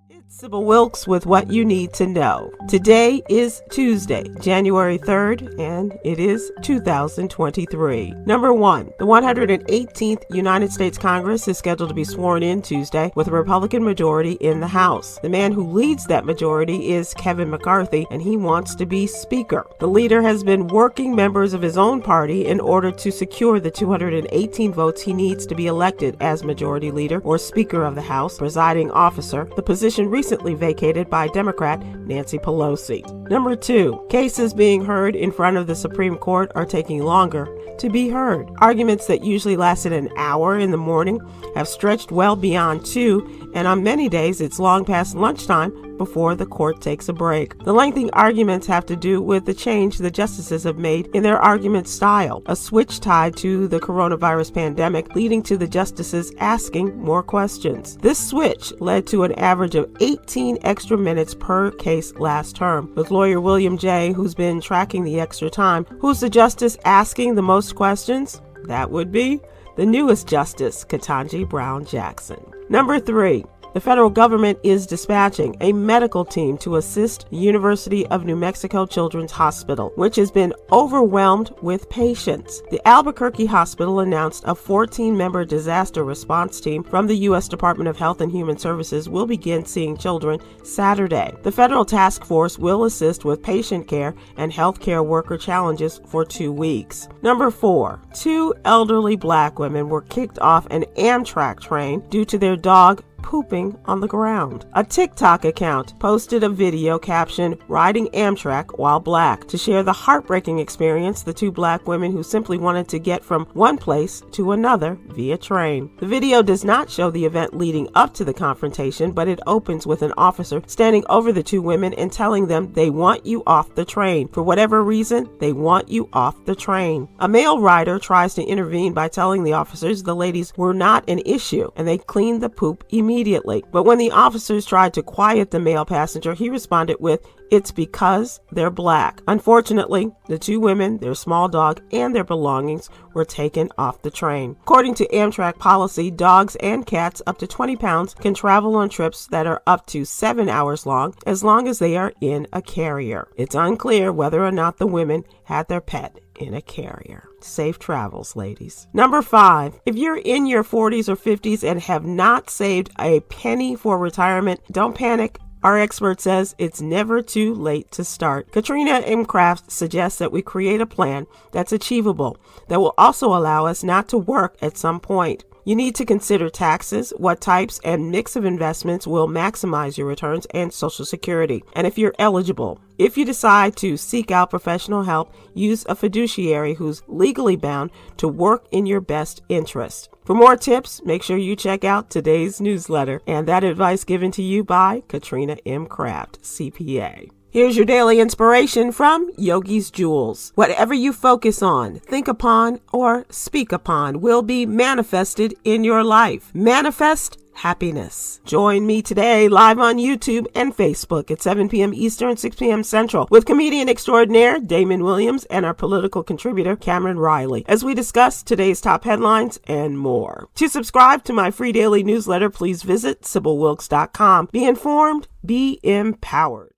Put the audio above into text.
It's Sybil Wilkes with what you need to know. Today is Tuesday, January 3rd, and it is 2023. Number 1, the 118th United States Congress is scheduled to be sworn in Tuesday with a Republican majority in the House. The man who leads that majority is Kevin McCarthy, and he wants to be Speaker. The leader has been working members of his own party in order to secure the 218 votes he needs to be elected as Majority Leader or Speaker of the House, presiding officer, the position recently vacated by Democrat Nancy Pelosi. Number 2, cases being heard in front of the Supreme Court are taking longer to be heard. Arguments that usually lasted an hour in the morning have stretched well beyond 2, and on many days it's long past lunchtime before the court takes a break. The lengthy arguments have to do with the change the justices have made in their argument style, a switch tied to the coronavirus pandemic, leading to the justices asking more questions. This switch led to an average of 18 extra minutes per case last term. With lawyer William J., who's been tracking the extra time, who's the justice asking the most questions? That would be the newest Justice, Ketanji Brown Jackson. Number 3, the federal government is dispatching a medical team to assist the University of New Mexico Children's Hospital, which has been overwhelmed with patients. The Albuquerque Hospital announced a 14-member disaster response team from the U.S. Department of Health and Human Services will begin seeing children Saturday. The federal task force will assist with patient care and healthcare worker challenges for 2 weeks. Number 4, 2 elderly black women were kicked off an Amtrak train due to their dog pooping on the ground. A TikTok account posted a video captioned "Riding Amtrak while black" to share the heartbreaking experience the 2 black women who simply wanted to get from one place to another via train. The video does not show the event leading up to the confrontation, but it opens with an officer standing over the 2 women and telling them they want you off the train. For whatever reason, they want you off the train. A male rider tries to intervene by telling the officers the ladies were not an issue and they cleaned the poop immediately. But when the officers tried to quiet the male passenger, he responded with, "It's because they're black." Unfortunately, the 2 women, their small dog, and their belongings were taken off the train. According to Amtrak policy, dogs and cats up to 20 pounds can travel on trips that are up to 7 hours long as they are in a carrier. It's unclear whether or not the women had their pet in a carrier. Safe travels, ladies. Number 5, if you're in your 40s or 50s and have not saved a penny for retirement, don't panic. Our expert says it's never too late to start. Katrina M. Kraft suggests that we create a plan that's achievable, that will also allow us not to work at some point. You need to consider taxes, what types and mix of investments will maximize your returns, and Social Security, and if you're eligible. If you decide to seek out professional help, use a fiduciary who's legally bound to work in your best interest. For more tips, make sure you check out today's newsletter, and that advice given to you by Katrina M. Kraft, CPA. Here's your daily inspiration from Yogi's Jewels. Whatever you focus on, think upon, or speak upon will be manifested in your life. Manifest happiness. Join me today live on YouTube and Facebook at 7 p.m. Eastern, 6 p.m. Central with comedian extraordinaire Damon Williams and our political contributor Cameron Riley as we discuss today's top headlines and more. To subscribe to my free daily newsletter, please visit SybilWilkes.com. Be informed, be empowered.